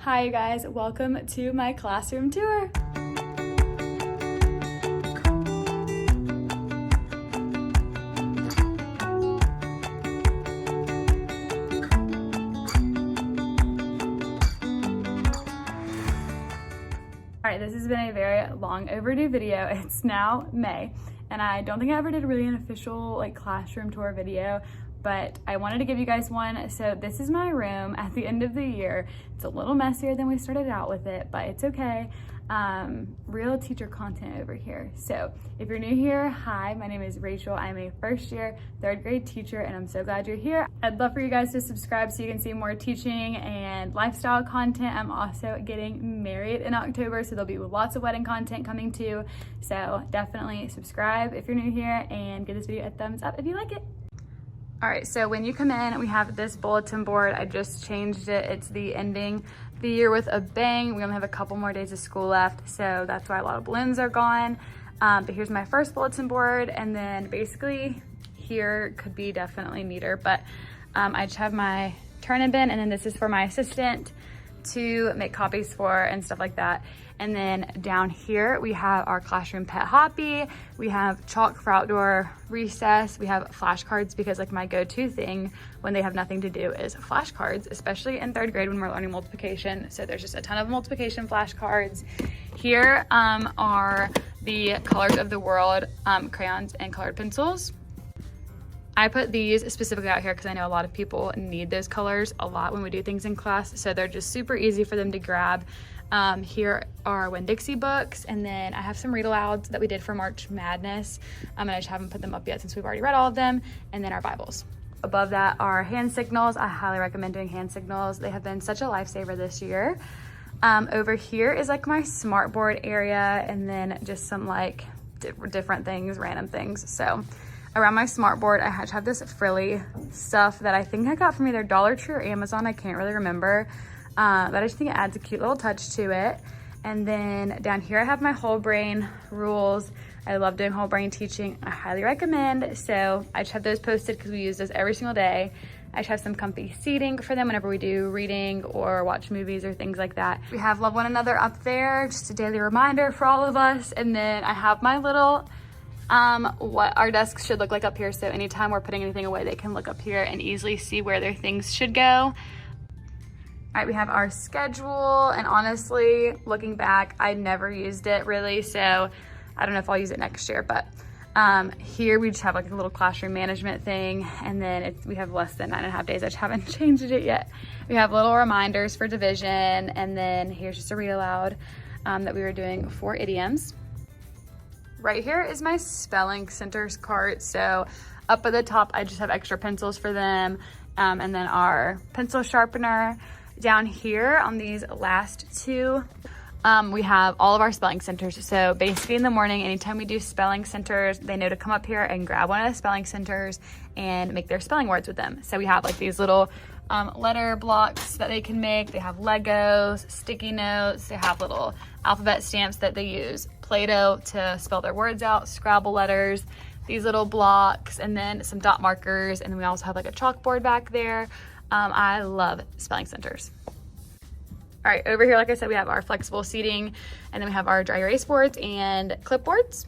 Hi guys, welcome to my classroom tour. All right, this has been a very long overdue video. It's now May, and I don't think I ever did really an official classroom tour video, but I wanted to give you guys one. So this is my room at the end of the year. It's a little messier than we started out with it, but it's okay. Real teacher content over here. So if you're new here, hi, my name is Rachel. I'm a first year, third grade teacher, and I'm so glad you're here. I'd love for you guys to subscribe so you can see more teaching and lifestyle content. I'm also getting married in October, so there'll be lots of wedding content coming too. So definitely subscribe if you're new here and give this video a thumbs up if you like it. All right, so when you come in, we have this bulletin board. I just changed it. It's the ending the year with a bang. We only have a couple more days of school left, so that's why a lot of balloons are gone. But here's my first bulletin board, and then basically here could be definitely neater, but I just have my turn-in bin, and then this is for my assistant to make copies for and stuff like that. And then down here, we have our classroom pet Hoppy. We have chalk for outdoor recess. We have flashcards because my go-to thing when they have nothing to do is flashcards, especially in third grade when we're learning multiplication. So there's just a ton of multiplication flashcards. Here are the colors of the world crayons and colored pencils. I put these specifically out here because I know a lot of people need those colors a lot when we do things in class. So they're just super easy for them to grab. Here are Winn-Dixie books, and then I have some read alouds that we did for March Madness, and I just haven't put them up yet since we've already read all of them, and then our Bibles. Above that are hand signals. I highly recommend doing hand signals. They have been such a lifesaver this year. Over here is my smartboard area, and then just some different things, random things. So around my smartboard, I have this frilly stuff that I think I got from either Dollar Tree or Amazon. I can't really remember. But I just think it adds a cute little touch to it. And then down here I have my whole brain rules. I love doing whole brain teaching. I highly recommend. So I just have those posted because we use those every single day. I just have some comfy seating for them whenever we do reading or watch movies or things like that. We have Love One Another up there, just a daily reminder for all of us. And then I have my little what our desks should look like up here. So anytime we're putting anything away, they can look up here and easily see where their things should go. All right, we have our schedule, and honestly, looking back, I never used it really, so I don't know if I'll use it next year, but here we just have a little classroom management thing, and then we have less than 9.5 days. I just haven't changed it yet. We have little reminders for division, and then here's just a read aloud that we were doing for idioms. Right here is my spelling centers cart, so up at the top, I just have extra pencils for them, and then our pencil sharpener. Down here on these last two, we have all of our spelling centers. So basically in the morning, anytime we do spelling centers, they know to come up here and grab one of the spelling centers and make their spelling words with them. So we have these little letter blocks that they can make. They have Legos, sticky notes. They have little alphabet stamps that they use Play-Doh to spell their words out, Scrabble letters, these little blocks, and then some dot markers. And then we also have a chalkboard back there. I love spelling centers. All right, over here, like I said, we have our flexible seating, and then we have our dry erase boards and clipboards.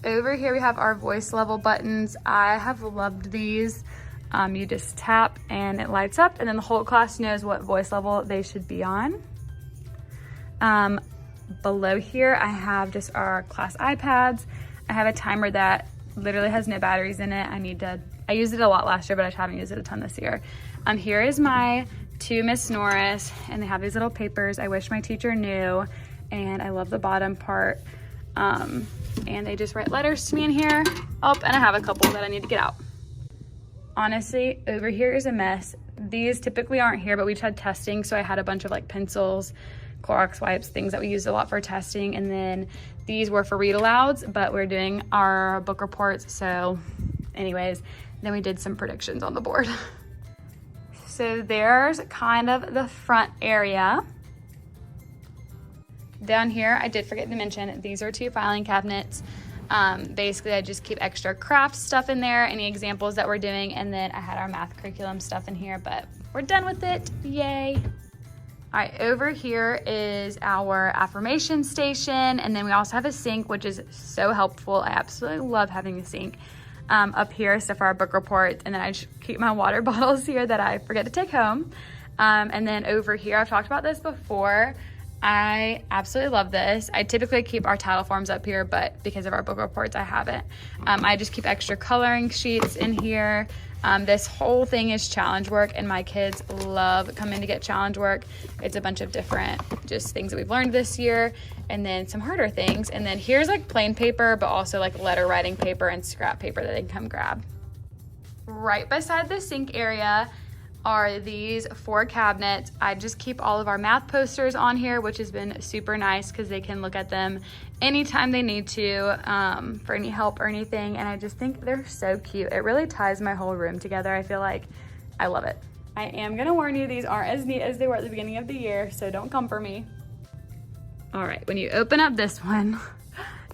Over here, we have our voice level buttons. I have loved these. You just tap and it lights up, and then the whole class knows what voice level they should be on. Below here, I have just our class iPads. I have a timer that literally has no batteries in it. I used it a lot last year, but I haven't used it a ton this year. Here is my to Miss Norris, and they have these little papers. I wish my teacher knew, and I love the bottom part. And they just write letters to me in here. Oh, and I have a couple that I need to get out. Honestly, over here is a mess. These typically aren't here, but we just had testing, so I had a bunch of pencils, Clorox wipes, things that we used a lot for testing, and then these were for read alouds, but we're doing our book reports, so anyways, then we did some predictions on the board. So there's kind of the front area. Down here, I did forget to mention, these are 2 filing cabinets. Basically, I just keep extra craft stuff in there, any examples that we're doing, and then I had our math curriculum stuff in here, but we're done with it, yay. All right, over here is our affirmation station, and then we also have a sink, which is so helpful. I absolutely love having a sink. Up here is stuff for our book reports, and then I just keep my water bottles here that I forget to take home. And then over here, I've talked about this before. I absolutely love this. I typically keep our title forms up here, but because of our book reports, I haven't. I just keep extra coloring sheets in here. This whole thing is challenge work, and my kids love coming to get challenge work. It's a bunch of different just things that we've learned this year, and then some harder things. And then here's like plain paper, but also like letter writing paper and scrap paper that they can come grab. Right beside the sink area are these 4 cabinets. I just keep all of our math posters on here, which has been super nice because they can look at them anytime they need to for any help or anything. And I just think they're so cute. It really ties my whole room together. I feel like I love it. I am gonna warn you, these aren't as neat as they were at the beginning of the year, so don't come for me. All right, when you open up this one,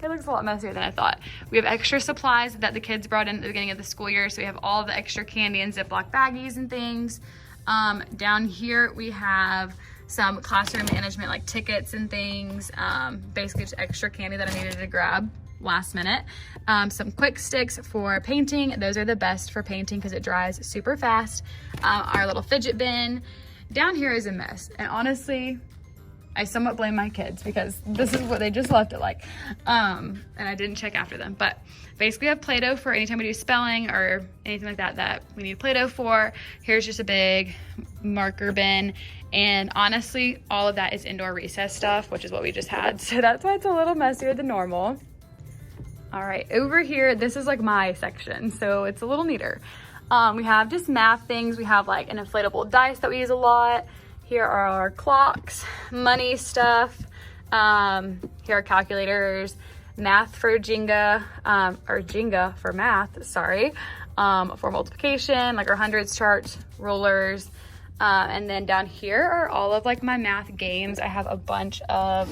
it looks a lot messier than I thought. We have extra supplies that the kids brought in at the beginning of the school year. So we have all the extra candy and Ziploc baggies and things. Down here we have some classroom management like tickets and things. Basically just extra candy that I needed to grab last minute. Some quick sticks for painting. Those are the best for painting because it dries super fast. Our little fidget bin. Down here is a mess. And honestly, I somewhat blame my kids because this is what they just left it like. And I didn't check after them. But basically I have Play-Doh for anytime we do spelling or anything like that that we need Play-Doh for. Here's just a big marker bin. And honestly, all of that is indoor recess stuff, which is what we just had. So that's why it's a little messier than normal. All right, over here, this is like my section. So it's a little neater. We have just math things. We have like an inflatable dice that we use a lot. Here are our clocks, money stuff. Here are calculators, math for Jenga, or Jenga for math, sorry. For multiplication, like our hundreds charts, rulers. And then down here are all of like my math games. I have a bunch of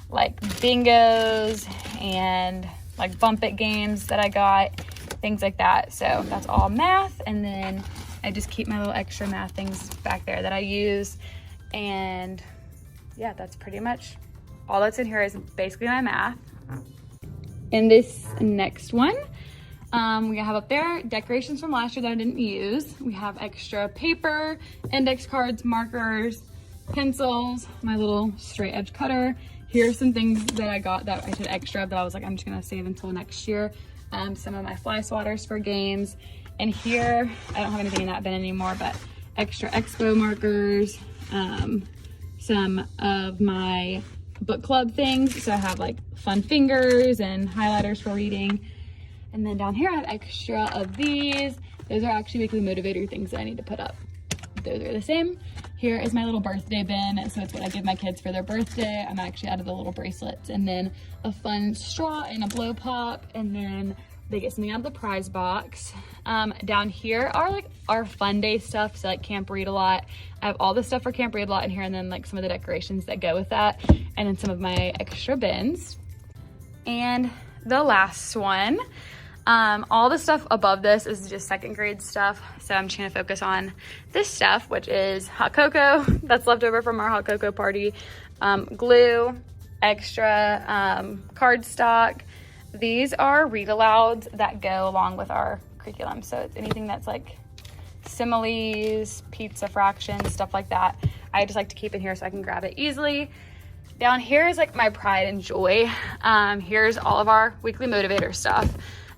like bingos and like bump it games that I got, things like that. So that's all math. And then I just keep my little extra math things back there that I use. And yeah, that's pretty much all that's in here is basically my math. In this next one, we have up there decorations from last year that I didn't use. We have extra paper, index cards, markers, pencils, my little straight edge cutter. Here's some things that I got that I did extra that I was like, I'm just gonna save until next year. Some of my fly swatters for games. And here, I don't have anything in that bin anymore, but extra expo markers, some of my book club things. So I have like fun fingers and highlighters for reading. And then down here I have extra of these. Those are actually weekly motivator things that I need to put up. Those are the same. Here is my little birthday bin. So it's what I give my kids for their birthday. I'm actually out of the little bracelets. And then a fun straw and a blow pop. And then they get something out of the prize box. Down here are like our fun day stuff. So like Camp Read a Lot. I have all the stuff for Camp Read a Lot in here, and then like some of the decorations that go with that. And then some of my extra bins. And the last one, all the stuff above this is just second grade stuff. So I'm just gonna focus on this stuff, which is hot cocoa that's left over from our hot cocoa party, glue, extra cardstock. These are read alouds that go along with our curriculum. So it's anything that's like similes, pizza fractions, stuff like that. I just like to keep in here so I can grab it easily. Down here is like my pride and joy. Here's all of our weekly motivator stuff.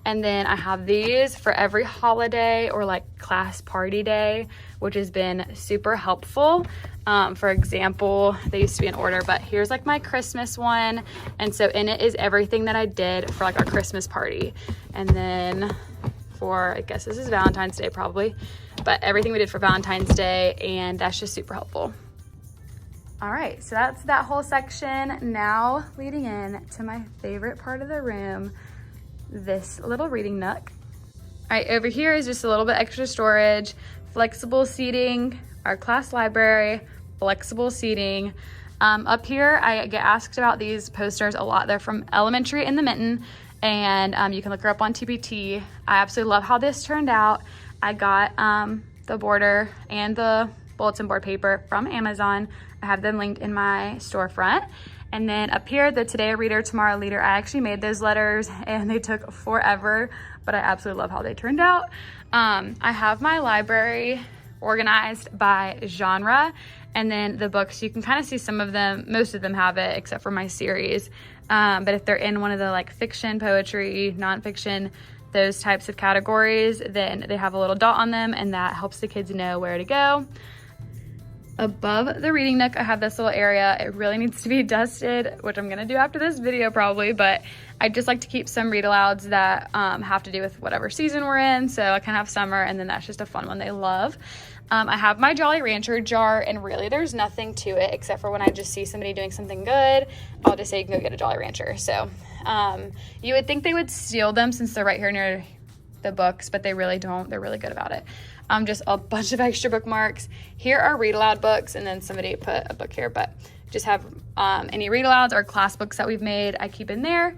And then I have these for every holiday or like class party day, which has been super helpful. For example, they used to be in order, but here's like my Christmas one. And so in it is everything that I did for like our Christmas party. And then for, I guess this is Valentine's Day probably, but everything we did for Valentine's Day, and that's just super helpful. All right, so that's that whole section. Now leading in to my favorite part of the room, this little reading nook. All right, over here is just a little bit extra storage, flexible seating, our class library, flexible seating. Up here, I get asked about these posters a lot. They're from elementary in the Mitten, and you can look her up on TPT. I absolutely love how this turned out. I got the border and the bulletin board paper from Amazon. I have them linked in my storefront. And then up here, the Today a Reader, Tomorrow a Leader, I actually made those letters and they took forever, but I absolutely love how they turned out. I have my library organized by genre, and then the books, you can kind of see some of them, most of them have it except for my series. But if they're in one of the like fiction, poetry, nonfiction, those types of categories, then they have a little dot on them, and that helps the kids know where to go. Above the reading nook, I have this little area. It really needs to be dusted, which I'm gonna do after this video probably, but I just like to keep some read alouds that have to do with whatever season we're in. So I kind of have summer, and then that's just a fun one they love. I have my Jolly Rancher jar, and really there's nothing to it except for when I just see somebody doing something good, I'll just say you can go get a Jolly Rancher. So you would think they would steal them since they're right here near the books, but they really don't. They're really good about it. Just a bunch of extra bookmarks. Here are read aloud books, and then somebody put a book here, but just have any read alouds or class books that we've made, I keep in there.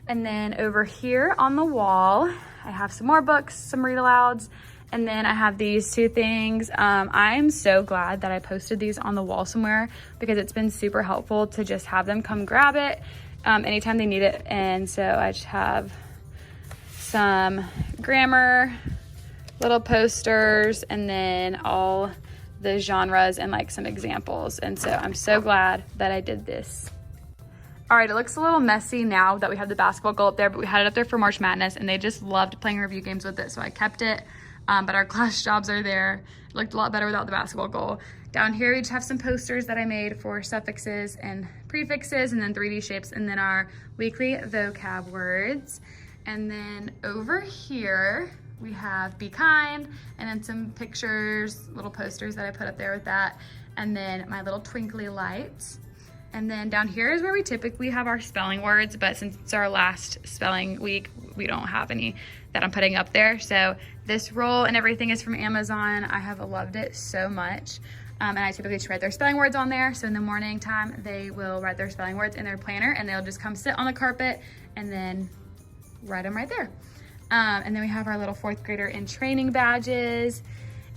And then over here on the wall, I have some more books, some read alouds, and then I have these two things. I'm so glad that I posted these on the wall somewhere because it's been super helpful to just have them come grab it anytime they need it. And so I just have some grammar, little posters, and then all the genres and like some examples. And so I'm so glad that I did this. All right, it looks a little messy now that we have the basketball goal up there, but we had it up there for March Madness and they just loved playing review games with it, so I kept it. But our class jobs are there. It looked a lot better without the basketball goal. Down here, we just have some posters that I made for suffixes and prefixes, and then 3D shapes, and then our weekly vocab words. And then over here, we have Be Kind, and then some pictures, little posters that I put up there with that, and then my little twinkly lights. And then down here is where we typically have our spelling words, but since it's our last spelling week, we don't have any that I'm putting up there. So this roll and everything is from Amazon. I have loved it so much. And I typically just write their spelling words on there. So in the morning time, they will write their spelling words in their planner, and they'll just come sit on the carpet and then write them right there. And then we have our little 4th grader in training badges.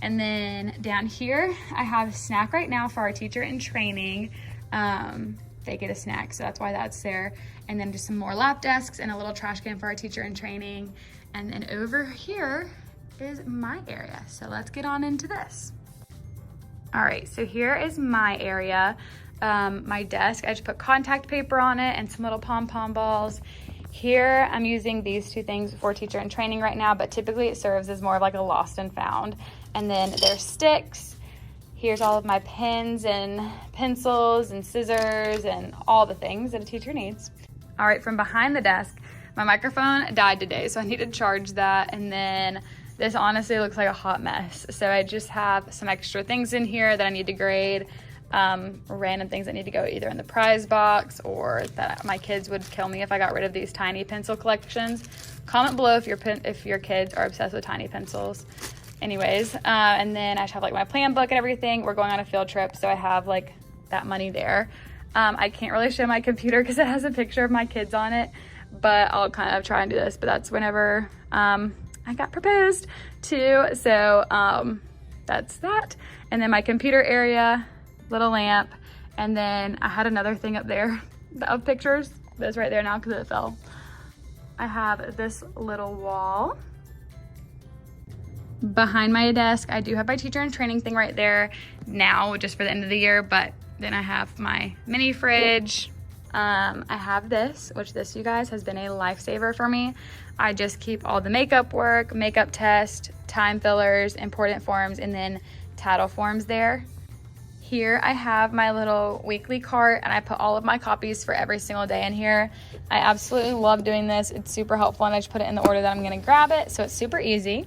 And then down here, I have a snack right now for our teacher in training. They get a snack, so that's why that's there. And then just some more lap desks and a little trash can for our teacher in training. And then over here is my area. So let's get on into this. All right, so here is my area. My desk, I just put contact paper on it and some little pom-pom balls. Here, I'm using these two things for teacher in training right now, but typically it serves as more of like a lost and found. And then there's sticks. Here's all of my pens and pencils and scissors and all the things that a teacher needs. All right, from behind the desk, my microphone died today, so I need to charge that. And then this honestly looks like a hot mess. So I just have some extra things in here that I need to grade, random things that need to go either in the prize box, or that my kids would kill me if I got rid of these tiny pencil collections. Comment below if your kids are obsessed with tiny pencils. Anyways, and then I just have like my plan book and everything. We're going on a field trip, so I have like that money there. I can't really show my computer because it has a picture of my kids on it, but I'll kind of try and do this. But that's whenever I got proposed to, so that's that. And then my computer area, little lamp, and then I had another thing up there of pictures that's right there now because it fell. I have this little wall. Behind my desk, I do have my teacher in training thing right there now, just for the end of the year, but then I have my mini fridge. I have this, which this, you guys, has been a lifesaver for me. I just keep all the makeup work, makeup test, time fillers, important forms, and then title forms there. Here I have my little weekly cart, and I put all of my copies for every single day in here. I absolutely love doing this. It's super helpful, and I just put it in the order that I'm gonna grab it, so it's super easy.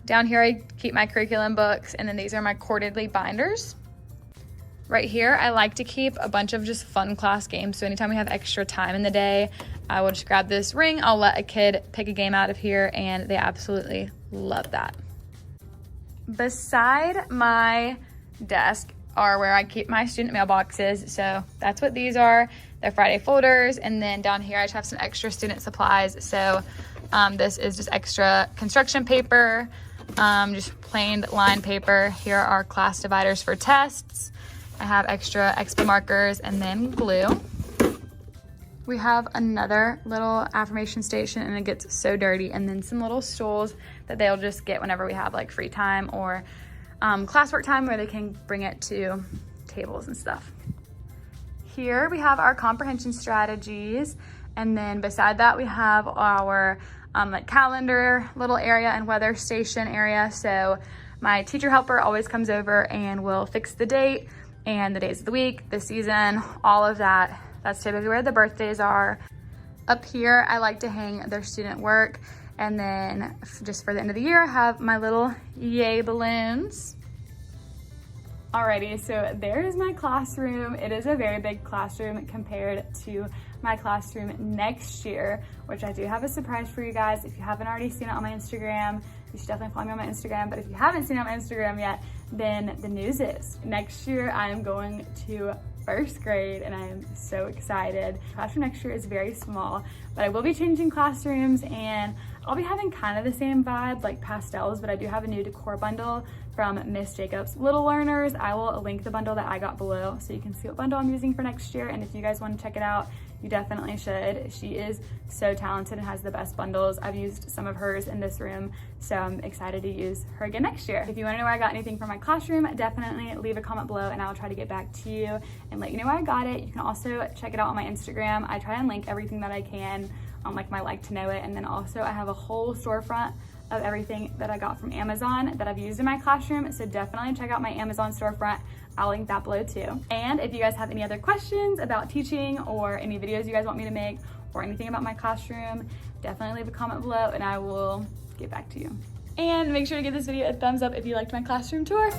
Down here, I keep my curriculum books, and then these are my quarterly binders. Right here, I like to keep a bunch of just fun class games. So anytime we have extra time in the day, I will just grab this ring. I'll let a kid pick a game out of here, and they absolutely love that. Beside my desk are where I keep my student mailboxes. So that's what these are. They're Friday folders. And then down here, I just have some extra student supplies. So this is just extra construction paper, just plain lined paper. Here are class dividers for tests. I have extra expo markers and then glue. We have another little affirmation station and it gets so dirty, and then some little stools that they'll just get whenever we have like free time or classwork time where they can bring it to tables and stuff. Here we have our comprehension strategies, and then beside that we have our like calendar little area and weather station area. So my teacher helper always comes over and will fix the date and the days of the week, the season, all of that. That's typically where the birthdays are. Up here, I like to hang their student work. And then just for the end of the year, I have my little yay balloons. Alrighty, so there is my classroom. It is a very big classroom compared to my classroom next year, which I do have a surprise for you guys. If you haven't already seen it on my Instagram, you should definitely follow me on my Instagram. But if you haven't seen it on my Instagram yet, then the news is next year I am going to first grade, and I am so excited. Classroom next year is very small, but I will be changing classrooms, and I'll be having kind of the same vibe, like pastels, but I do have a new decor bundle from Miss Jacobs Little Learners. I will link the bundle that I got below so you can see what bundle I'm using for next year, and if you guys want to check it out, you definitely should. She is so talented and has the best bundles. I've used some of hers in this room, so I'm excited to use her again next year. If you want to know where I got anything from my classroom, definitely leave a comment below and I'll try to get back to you and let you know where I got it. You can also check it out on my Instagram. I try and link everything that I can on like my like to know it, and then also I have a whole storefront of everything that I got from Amazon that I've used in my classroom, so definitely check out my Amazon storefront. I'll link that below too. And if you guys have any other questions about teaching or any videos you guys want me to make or anything about my classroom, definitely leave a comment below and I will get back to you. And make sure to give this video a thumbs up if you liked my classroom tour.